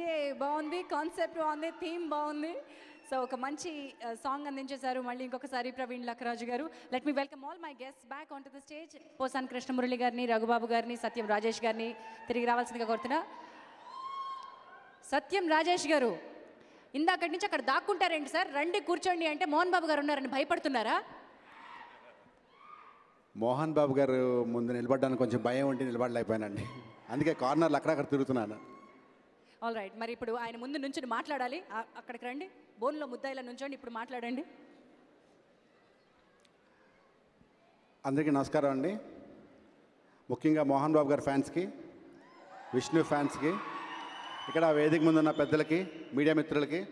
ఏ బాగుంది, కాన్సెప్ట్ బాగుంది, థీమ్ బాగుంది. సో ఒక మంచి సాంగ్ అందించేశారు. మళ్ళీ ఇంకొకసారి Praveen Lakkaraju garu. Let me welcome all my guests back on to the stage. Posani Krishnamurali గారిని, రఘుబాబు గారిని, సత్యం రాజేష్ గారిని తిరిగి రావాల్సిందిగా కోరుతున్నా. సత్యం రాజేష్ గారు, ఇందాకటి నుంచి అక్కడ దాక్కుంటారేంటి సార్? రండి కూర్చోండి అంటే మోహన్ బాబు గారు ఉన్నారని భయపడుతున్నారా? మోహన్ బాబు గారు ముందు నిలబడడానికి కొంచెం భయం ఉండి నిలబడలేకపోయానండి. అందుకే కార్నర్లు అక్కడక్కడ తిరుగుతున్నాను. ఆల్ రైట్, మరి ఇప్పుడు ఆయన ముందు నుంచి మాట్లాడాలి. అక్కడికి రండి, బోన్లో ముద్దాయిలా నుంచోండి, ఇప్పుడు మాట్లాడండి. అందరికీ నమస్కారం అండి. ముఖ్యంగా మోహన్ బాబు గారి ఫ్యాన్స్కి, విష్ణు ఫ్యాన్స్కి, ఇక్కడ వేదిక ముందున్న పెద్దలకి, మీడియా మిత్రులకి.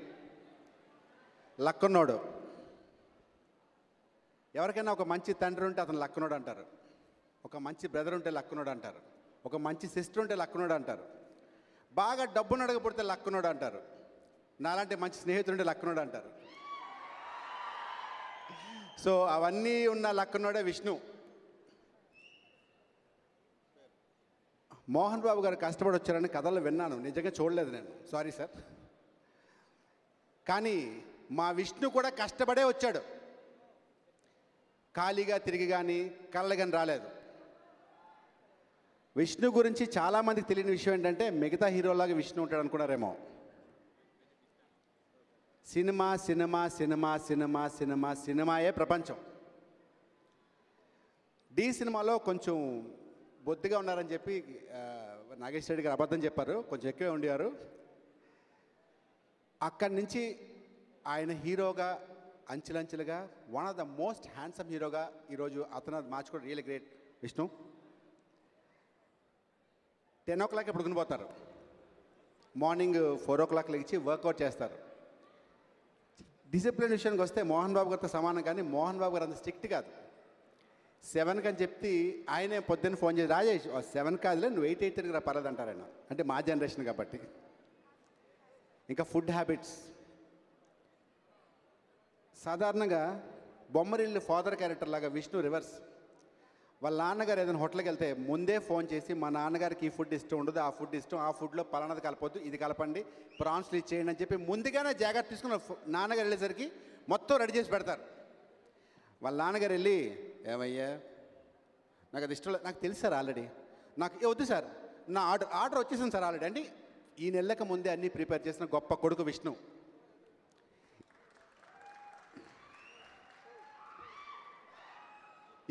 లక్కున్నోడు, ఎవరికైనా ఒక మంచి తండ్రి ఉంటే అతను లక్కునోడు అంటారు, ఒక మంచి బ్రదర్ ఉంటే లక్కునోడు అంటారు, ఒక మంచి సిస్టర్ ఉంటే లక్కునోడు అంటారు, బాగా డబ్బును అడగబడితే లక్కునోడు అంటారు, నాలాంటి మంచి స్నేహితుడు ఉంటే లక్కునోడు అంటారు. సో అవన్నీ ఉన్న లక్కునోడే విష్ణు. మోహన్ బాబు గారు కష్టపడి వచ్చారని కథలు విన్నాను, నిజంగా చూడలేదు నేను, సారీ సార్. కానీ మా విష్ణు కూడా కష్టపడే వచ్చాడు, ఖాళీగా తిరిగి కానీ కళ్ళ కానీ రాలేదు. విష్ణు గురించి చాలామందికి తెలియని విషయం ఏంటంటే మిగతా హీరోలాగా విష్ణు ఉంటాడు అనుకున్నారేమో. Cinema cinema cinema cinema cinema సినిమాయే ప్రపంచం. డి సినిమాలో కొంచెం బొద్దుగా ఉన్నారని చెప్పి నాగేశ్వర రెడ్డి గారు అబద్ధం చెప్పారు, కొంచెం ఎక్కువే ఉండేవారు. అక్కడి నుంచి ఆయన హీరోగా అంచెలంచెలుగా one of the most handsome హీరోగా ఈరోజు అతను మార్చుకోవడం రియల్ గ్రేట్. విష్ణు 10 o'clock ఇప్పుడు కొనిపోతారు, మార్నింగ్ 4 o'clock లేచి వర్కౌట్ చేస్తారు. డిసిప్లిన్ విషయానికి వస్తే మోహన్ బాబు గారితో సమానం, కానీ మోహన్ బాబు గారు అంత స్ట్రిక్ట్ కాదు. 7 అని చెప్తే ఆయనే పొద్దున్న ఫోన్ చేసి, రాజేష్ 7 కాదులే నువ్వు 8:30 రా పర్లేదు అంటారు ఆయన. అంటే మా జనరేషన్ కాబట్టి. ఇంకా ఫుడ్ హ్యాబిట్స్, సాధారణంగా బొమ్మరిల్లు ఫాదర్ క్యారెక్టర్ లాగా విష్ణు రివర్స్. వాళ్ళ నాన్నగారు ఏదైనా హోటల్కి వెళ్తే ముందే ఫోన్ చేసి, మా నాన్నగారికి ఈ ఫుడ్ ఇష్టం ఉండదు, ఆ ఫుడ్ ఇష్టం, ఆ ఫుడ్లో పలానది కలపొద్దు, ఇది కలపండి, ప్రాన్స్లు ఇచ్చేయండి అని చెప్పి ముందుగానే జాగ్రత్త తీసుకుని నాన్నగారు వెళ్ళేసరికి మొత్తం రెడీ చేసి పెడతారు. వాళ్ళ నాన్నగారు వెళ్ళి, ఏమయ్యా నాకు అది ఇష్టం లేదు, నాకు తెలుసు సార్ ఆల్రెడీ, నాకు వద్దు సార్, నా ఆర్డర్ వచ్చేసింది సార్ ఆల్రెడీ. అంటే ఈ నెలలకు ముందే అన్నీ ప్రిపేర్ చేసిన గొప్ప కొడుకు విష్ణు.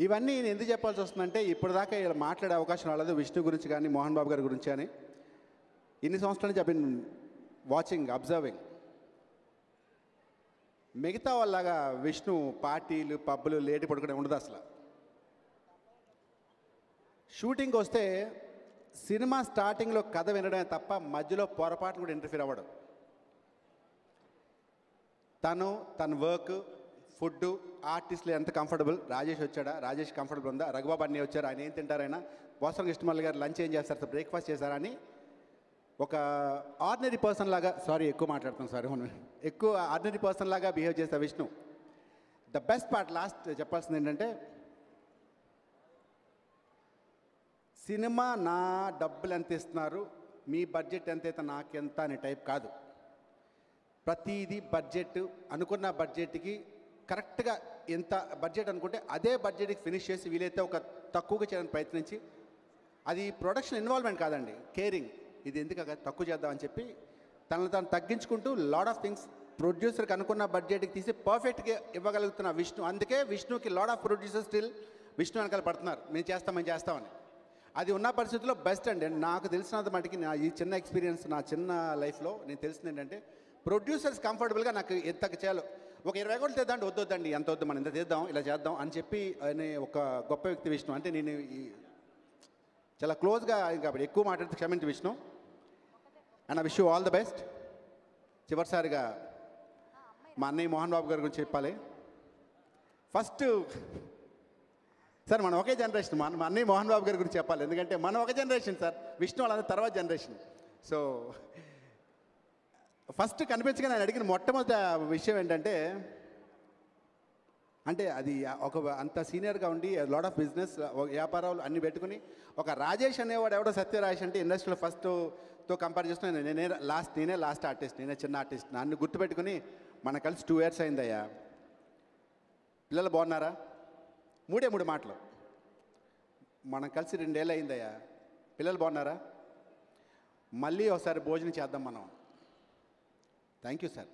ఇవన్నీ నేను ఎందుకు చెప్పాల్సి వస్తుందంటే, ఇప్పటిదాకా ఇలా మాట్లాడే అవకాశం రాలేదు విష్ణు గురించి కానీ మోహన్ బాబు గారి గురించి అని. ఇన్ని సంవత్సరాల నుంచి ఐ బిన్ వాచింగ్, అబ్జర్వింగ్. మిగతా వాళ్ళలాగా విష్ణు పార్టీలు పబ్బులు లేటి పడుకునే ఉండదు అసలు. షూటింగ్ వస్తే సినిమా స్టార్టింగ్లో కథ వినడమే తప్ప మధ్యలో పొరపాటు కూడా ఇంటర్ఫీర్ అవ్వడు. తన వర్క్, ఫుడ్, ఆర్టిస్టులు ఎంత కంఫర్టబుల్. రాజేష్ వచ్చాడా, రాజేష్ కంఫర్టబుల్ ఉందా, రఘుబాబు అన్నీ వచ్చారు, ఆయన ఏం తింటారైనా, పోసాని కృష్ణమురళి గారు లంచ్ ఏం చేస్తారు సార్, బ్రేక్ఫాస్ట్ చేశారా అని ఒక ఆర్డినరీ పర్సన్ లాగా, సారీ ఎక్కువ మాట్లాడుతున్నాను సారీ, ఎక్కువ ఆర్డినరీ పర్సన్ లాగా బిహేవ్ చేస్తా Vishnu. The best part last చెప్పాల్సింది ఏంటంటే, సినిమా నా డబ్బులు ఎంత ఇస్తున్నారు, మీ బడ్జెట్ ఎంత అయితే నాకెంత అనే టైప్ కాదు. ప్రతిదీ బడ్జెట్, అనుకున్న బడ్జెట్కి కరెక్ట్గా ఎంత బడ్జెట్ అనుకుంటే అదే బడ్జెట్కి ఫినిష్ చేసి వీలైతే ఒక తక్కువగా చేయడానికి ప్రయత్నించి, అది ప్రొడక్షన్ ఇన్వాల్వ్మెంట్ కాదండి, కేరింగ్. ఇది ఎందుకు తక్కువ చేద్దామని చెప్పి తనను తాను తగ్గించుకుంటూ లాడ్ ఆఫ్ థింగ్స్ ప్రొడ్యూసర్కి అనుకున్న బడ్జెట్కి తీసి పర్ఫెక్ట్గా ఇవ్వగలుగుతున్న విష్ణు. అందుకే విష్ణుకి lot of producers still Vishnu వెనకాల పడుతున్నారు, మేము చేస్తామని. అది ఉన్న పరిస్థితుల్లో బెస్ట్ అండి. నాకు తెలిసినంత మటుకి నా ఈ చిన్న ఎక్స్పీరియన్స్, నా చిన్న లైఫ్లో నేను తెలిసింది ఏంటంటే, ప్రొడ్యూసర్స్ కంఫర్టబుల్గా నాకు ఎంత చేయాలో, ఒక 20 కోట్లు తెద్దాం వద్దండి, ఎంత వద్దు, మనం ఇంత చేద్దాం, ఇలా చేద్దాం అని చెప్పి ఆయన ఒక గొప్ప వ్యక్తి విష్ణు. అంటే నేను చాలా క్లోజ్గా కాబట్టి ఎక్కువ మాట్లాడితే క్షమించి Vishnu. And I wish you all the best. చివరిసారిగా మా అన్నయ్య మోహన్ బాబు గారి గురించి చెప్పాలి. ఫస్ట్ సార్ మనం ఒకే జనరేషన్, మా అన్నయ్య మోహన్ బాబు గారి గురించి చెప్పాలి, ఎందుకంటే మనం ఒక జనరేషన్ సార్, విష్ణు వాళ్ళందరూ తర్వాత జనరేషన్. సో ఫస్ట్ కనిపించగా నేను అడిగిన మొట్టమొదటి విషయం ఏంటంటే, అంటే అది ఒక అంత సీనియర్గా ఉండి లాట్ ఆఫ్ బిజినెస్ వ్యాపారాలు అన్నీ పెట్టుకుని ఒక రాజేష్ అనేవాడు ఎవడో సత్యరాజేష్ అంటే ఇండస్ట్రీలో ఫస్ట్ తో కంపేర్ చేస్తున్నా నేనే లాస్ట్ ఆర్టిస్ట్, నేనే చిన్న ఆర్టిస్ట్. నన్ను గుర్తుపెట్టుకుని మన కలిసి 2 years అయిందయ్యా. పిల్లలు బాగున్నారా? 3 మాటలు. మనం కలిసి 2 ఏళ్ళు అయిందయ్యా. పిల్లలు బాగున్నారా? మళ్ళీ ఒకసారి భోజనం చేద్దాం మనం. Thank you sir,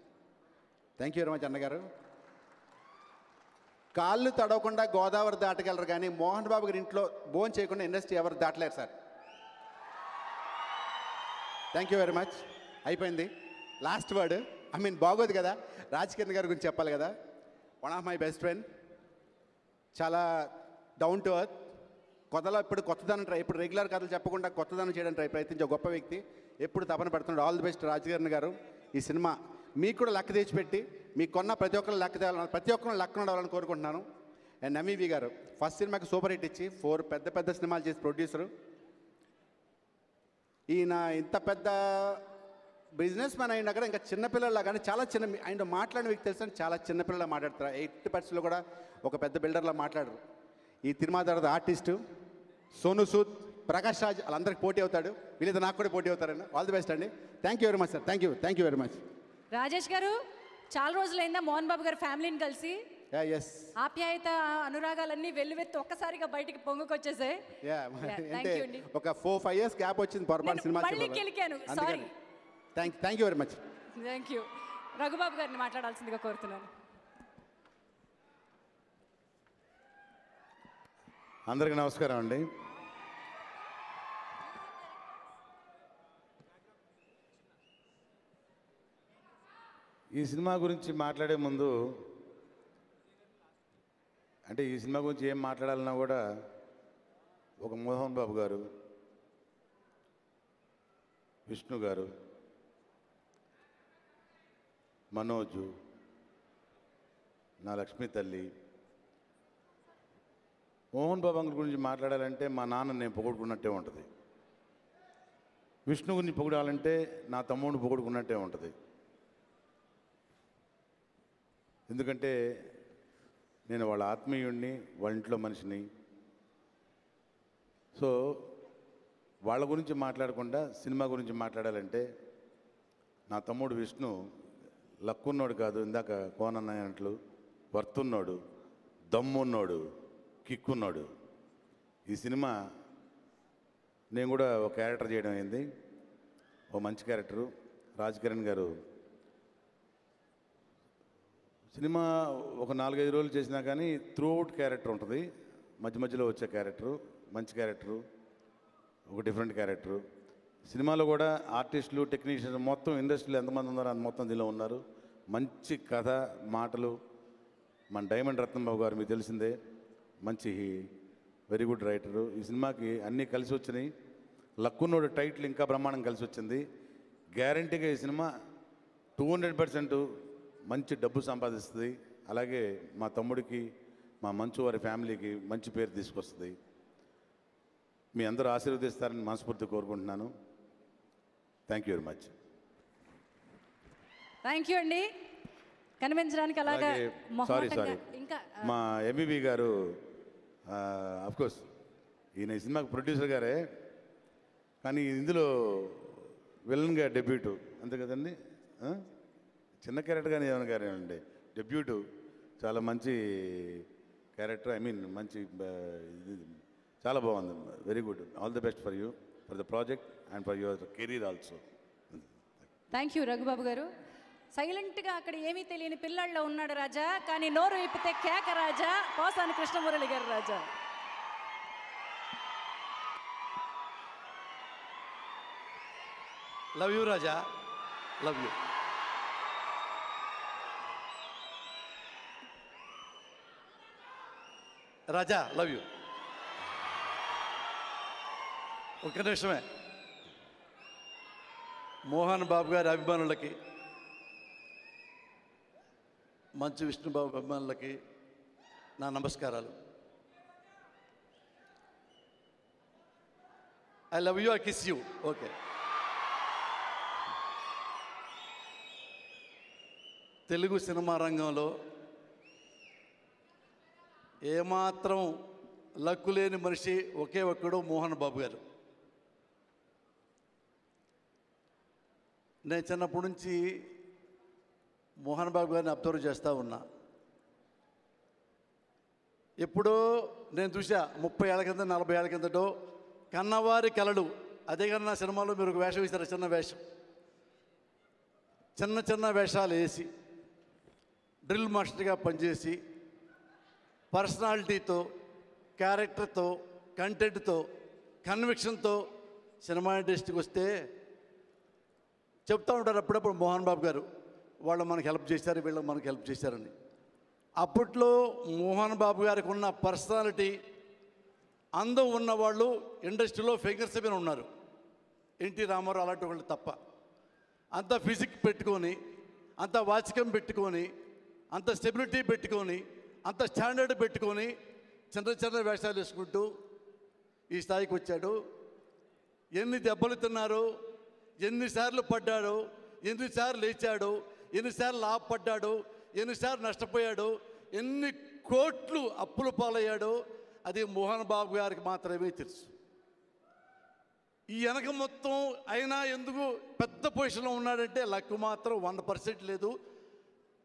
thank you very much అన్నగారు. కాళ్ళు తడవకుండా గోదావరి దాటగలరు కానీ మోహన్ బాబు గారి ఇంట్లో భోజనం చేయకుండా ఇండస్ట్రీ ఎవరు దాటలేరు sir. Thank you very much. అయిపోయింది. లాస్ట్ వర్డ్ బాగోదు కదా, రాజ్కిరణ్ గారి గురించి చెప్పాలి కదా. One of my best friend, చాలా డౌన్ టు ఎర్త్, ఇప్పుడు కొత్తదనం ఇప్పుడు రెగ్యులర్ కథలు చెప్పకుండా కొత్తదనం చేయడానికి ప్రయత్నించే గొప్ప వ్యక్తి, ఎప్పుడు తపన పడుతున్నాడు. ఆల్ ది బెస్ట్ రాజ్కిరణ్ గారు. ఈ సినిమా మీకు కూడా లక్క తెచ్చిపెట్టి మీకు కొన్న ప్రతి ఒక్కరు లక్క తేవాలని, ప్రతి ఒక్కరు లక్క ఉండాలని కోరుకుంటున్నాను. అండ్ ఎంఈవి గారు ఫస్ట్ సినిమాకి సూపర్ హిట్ ఇచ్చి 4 పెద్ద సినిమాలు చేసి ప్రొడ్యూసరు. ఈయన ఇంత పెద్ద బిజినెస్ మ్యాన్ అయినా కూడా ఇంకా చిన్నపిల్లల కానీ చాలా చిన్న, ఆయన మాట్లాడిన వ్యక్తి తెలుసు, చాలా చిన్నపిల్లలా మాట్లాడతారు. 80% కూడా ఒక పెద్ద బిల్డర్లా మాట్లాడరు. ఈ సినిమా తర్వాత ఆర్టిస్టు సోను సూద్, ప్రకాష్ రాజ్ వాళ్ళందరికీ పోటీ అవుతాడు. వీళ్ళతో నాకు కూడా పోటీ అవుతారండి. ఆల్ ది బెస్ట్ అండి. Thank you very much sir. Thank you very much. Rajesh గారు, చాలా రోజులైందా మోహన్ బాబు గారు ఫ్యామిలీని కలిసి? ఎస్. ఆప్యాయత అనురాగాలన్నీ వెల్లువెత్తి ఒక్కసారిగా బయటికి పొంగుకొచ్చేసాయి. అంటే ఒక 4-5 years గ్యాప్ వచ్చింది పొరపాటు cinema. Sorry. Thank you very much. Thank you. Raghubabu గారిని మాట్లాడాల్సిందిగా కోరుతున్నాను. అందరికీ నమస్కారం అండి. ఈ సినిమా గురించి మాట్లాడే ముందు, అంటే ఈ సినిమా గురించి ఏం మాట్లాడాలన్నా కూడా ఒక మోహన్ బాబు గారు, విష్ణు గారు, మనోజు, నా లక్ష్మీ తల్లి, మోహన్ బాబు అంకుల్ గురించి మాట్లాడాలంటే మా నాన్న నేను పొగుడుకున్నట్టే ఉంటుంది. విష్ణు గురించి పొగడాలంటే నా తమ్ముడిని పొగుడుకున్నట్టే ఉంటుంది. ఎందుకంటే నేను వాళ్ళ ఆత్మీయుడిని, వాళ్ళ ఇంట్లో మనిషిని. సో వాళ్ళ గురించి మాట్లాడకుండా సినిమా గురించి మాట్లాడాలంటే, నా తమ్ముడు విష్ణు లక్కున్నోడు కాదు, ఇందాక కోనన్నట్లు వర్తున్నోడు, దమ్మున్నోడు, కిక్కున్నాడు. ఈ సినిమా నేను కూడా ఒక క్యారెక్టర్ చేయడం అయింది, ఓ మంచి క్యారెక్టరు. రాజ్కిరణ్ గారు సినిమా ఒక 4-5 రోజులు చేసినా కానీ త్రూఅవుట్ క్యారెక్టర్ ఉంటుంది. మధ్యలో వచ్చే క్యారెక్టరు మంచి క్యారెక్టరు, ఒక డిఫరెంట్ క్యారెక్టరు. సినిమాలో కూడా ఆర్టిస్టులు, టెక్నీషియన్స్ మొత్తం ఇండస్ట్రీలో ఎంతమంది ఉన్నారో అంత మొత్తం దీనిలో ఉన్నారు. మంచి కథ, మాటలు. మన డైమండ్ రత్నంబాబు గారు మీకు తెలిసిందే, మంచి వెరీ గుడ్ రైటరు. ఈ సినిమాకి అన్నీ కలిసి వచ్చినాయి. లక్కున్నోడు టైటిల్ ఇంకా బ్రహ్మాండం కలిసి వచ్చింది. గ్యారంటీగా ఈ సినిమా 200% మంచి డబ్బు సంపాదిస్తుంది. అలాగే మా తమ్ముడికి, మా మంచు వారి ఫ్యామిలీకి మంచి పేరు తీసుకొస్తుంది. మీ అందరూ ఆశీర్వదిస్తారని మనస్ఫూర్తి కోరుకుంటున్నాను. Thank you very much. Thank you అండి. కనిపించడానికి అలాగే సారీ ఇంకా మా ఎంబీబీ గారు, అఫ్కోర్స్ ఈయన ఈ సినిమాకి ప్రొడ్యూసర్ గారే, కానీ ఇందులో విలన్గా డెబ్యూటు, అంతే కదండి. చిన్న క్యారెక్టర్ కానీ ఏమైనా గారే అండి, డెబ్యూటు. చాలా మంచి క్యారెక్టర్, మంచి చాలా బాగుంది. Very good. All the best for you, for the project and for your career also. Thank you Raghubabu గారు. సైలెంట్గా అక్కడ ఏమీ తెలియని పిల్లల్లో ఉన్నాడు రాజా, కానీ నోరు విప్పితే కేక రాజా, పోసాని కృష్ణమురళి గారు Raja. Love you Raja, love you. Raja love you. ఒక్క నిమిషమే. మోహన్ బాబు గారి అభిమానులకి, మంచు విష్ణుబాబు అభిమానులకి నా నమస్కారాలు. I love you, I kiss you. Okay. Telugu cinema రంగంలో ఏమాత్రం లక్కు లేని మనిషి ఒకే ఒక్కడు మోహన్ బాబు గారు. నేను చిన్నప్పటి నుంచి మోహన్ బాబు గారిని అబ్జర్వ్ చేస్తూ ఉన్నా. ఎప్పుడో నేను చూసా 30 ఏళ్ళ కింద 40 ఏళ్ళ కిందటో కన్నవారి కలలు, అదే కానీ నా సినిమాలో మీరు ఒక వేషం వేశారు, చిన్న వేషం, చిన్న చిన్న వేషాలు వేసి డ్రిల్ మాస్టర్గా పనిచేసి పర్సనాలిటీతో, క్యారెక్టర్తో, కంటెంట్తో, కన్విక్షన్తో సినిమా ఇండస్ట్రీకి వస్తే చెప్తూ ఉంటారు అప్పుడప్పుడు మోహన్ బాబు గారు, వాళ్ళు మనకు హెల్ప్ చేశారు, వీళ్ళు మనకు హెల్ప్ చేశారని. అప్పట్లో మోహన్ బాబు గారికి ఉన్న పర్సనాలిటీ, అందం ఉన్నవాళ్ళు ఇండస్ట్రీలో ఫిగర్స్ మీద ఉన్నారు. ఎన్టీ రామారావు అలాంటి వాళ్ళు తప్ప. అంత ఫిజిక్ పెట్టుకొని, అంత వాచకం పెట్టుకొని, అంత స్టెబిలిటీ పెట్టుకొని, అంత స్టాండర్డ్ పెట్టుకొని చిన్న చిన్న వేషాలు వేసుకుంటూ ఈ స్థాయికి వచ్చాడు. ఎన్ని దెబ్బలు తిన్నారో, ఎన్నిసార్లు పడ్డాడో, ఎన్నిసార్లు లేచాడు, ఎన్నిసార్లు లాభపడ్డాడు, ఎన్నిసార్లు నష్టపోయాడు, ఎన్ని కోట్లు అప్పుల పాలయ్యాడో అది మోహన్ బాబు గారికి మాత్రమే తెలుసు. ఈ వెనక మొత్తం అయినా ఎందుకు పెద్ద పొజిషన్లో ఉన్నాడంటే లక్ మాత్రం 1% లేదు.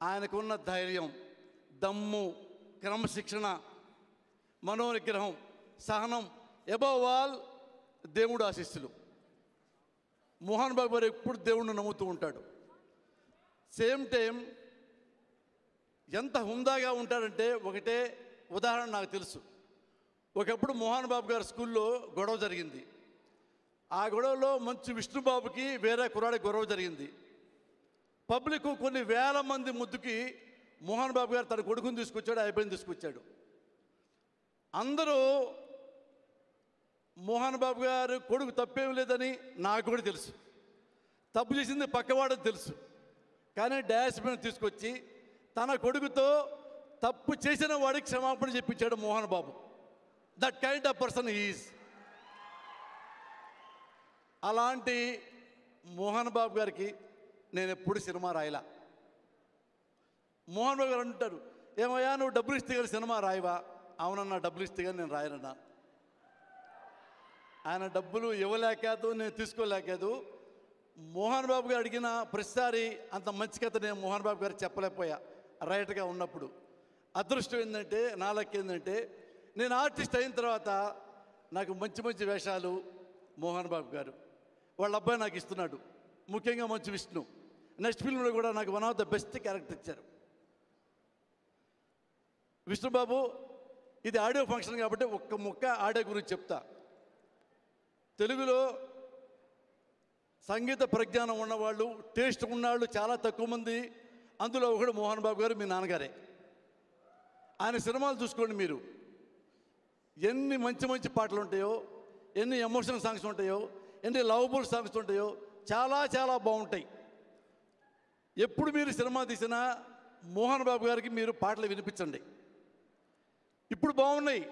ఆయనకున్న ధైర్యం, దమ్ము, క్రమశిక్షణ, మనోనిగ్రహం, సహనం, అబవ్ ఆల్ దేవుడు ఆశీస్సులు. మోహన్ బాబు గారు ఎప్పుడు దేవుడిని నమ్ముతూ ఉంటాడు. సేమ్ టైం ఎంత హుందాగా ఉంటాడంటే, ఒకటే ఉదాహరణ నాకు తెలుసు. ఒకప్పుడు మోహన్ బాబు గారి స్కూల్లో గొడవ జరిగింది. ఆ గొడవలో మంచు విష్ణుబాబుకి వేరే కుర్రాడికి గొడవ జరిగింది. పబ్లిక్ కొన్ని వేల మంది ముద్దుకి మోహన్ బాబు గారు తన కొడుకుని తీసుకొచ్చాడు, అబ్బాయిని తీసుకొచ్చాడు. అందరూ మోహన్ బాబు గారు కొడుకు తప్పేం లేదని నాకు కూడా తెలుసు, తప్పు చేసింది పక్కవాడని తెలుసు. కానీ డాష్ మీద తీసుకొచ్చి తన కొడుకుతో తప్పు చేసిన వాడికి క్షమాపణ చెప్పించాడు Mohan Babu. That kind of person is. అలాంటి మోహన్ బాబు గారికి నేను ఎప్పుడు సినిమా రాయలా. మోహన్ బాబు గారు అంటారు, ఏమయ్యా నువ్వు డబ్బులు ఇస్తే కానీ సినిమా రాయవా? అవునన్నా, డబ్బులు ఇస్తే కానీ నేను రాయనన్నా. ఆయన డబ్బులు ఇవ్వలేకాదు, నేను తీసుకోలేకాదు. మోహన్ బాబు గారు అడిగిన ప్రతిసారి అంత మంచి కథ నేను మోహన్ బాబు గారు చెప్పలేకపోయా రైటర్గా ఉన్నప్పుడు. అదృష్టం ఏంటంటే, నా లెక్క ఏంటంటే, నేను ఆర్టిస్ట్ అయిన తర్వాత నాకు మంచి మంచి వేషాలు మోహన్ బాబు గారు, వాళ్ళ అబ్బాయి నాకు ఇస్తున్నాడు. ముఖ్యంగా మంచు విష్ణు నెక్స్ట్ ఫిల్మ్లో కూడా నాకు one of the best character ఇచ్చారు. విష్ణుబాబు, ఇది ఆడియో ఫంక్షన్ కాబట్టి ఒక్క ముక్క ఆడియో గురించి చెప్తా. తెలుగులో సంగీత ప్రజ్ఞానం ఉన్నవాళ్ళు, టేస్ట్ ఉన్నవాళ్ళు చాలా తక్కువ మంది. అందులో ఒకడు మోహన్ బాబు గారు, మీ నాన్నగారే. ఆయన సినిమాలు చూసుకోండి మీరు, ఎన్ని మంచి మంచి పాటలు ఉంటాయో, ఎన్ని ఎమోషనల్ సాంగ్స్ ఉంటాయో, ఎన్ని లవబుల్ సాంగ్స్ ఉంటాయో, చాలా చాలా బాగుంటాయి. ఎప్పుడు మీరు సినిమా తీసినా మోహన్ బాబు గారికి మీరు పాటలు వినిపించండి. ఇప్పుడు బాగున్నాయి.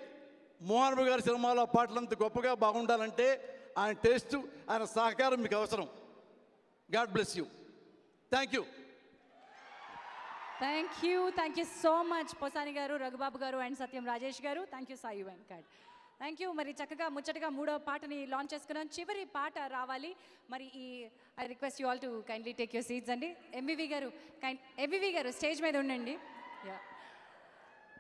మోహన్ బాబు గారి సినిమాలో పాటలు అంత గొప్పగా బాగుండాలంటే ఆయన టేస్ట్, ఆయన సహకారం మీకు అవసరం. God bless you. Thank you. Thank you so much Posani గారు, రఘుబాబు గారు అండ్ సత్యం రాజేష్ గారు. Thank you Sai Venkat. Thank you. మరి చక్కగా ముచ్చటగా 3వ పాటని లాంచ్ చేసుకున్నాం. చివరి పాట రావాలి. మరి I request you all to kindly take your seats అండి. ఎంవివి గారు స్టేజ్ మీద ఉండండి. యా.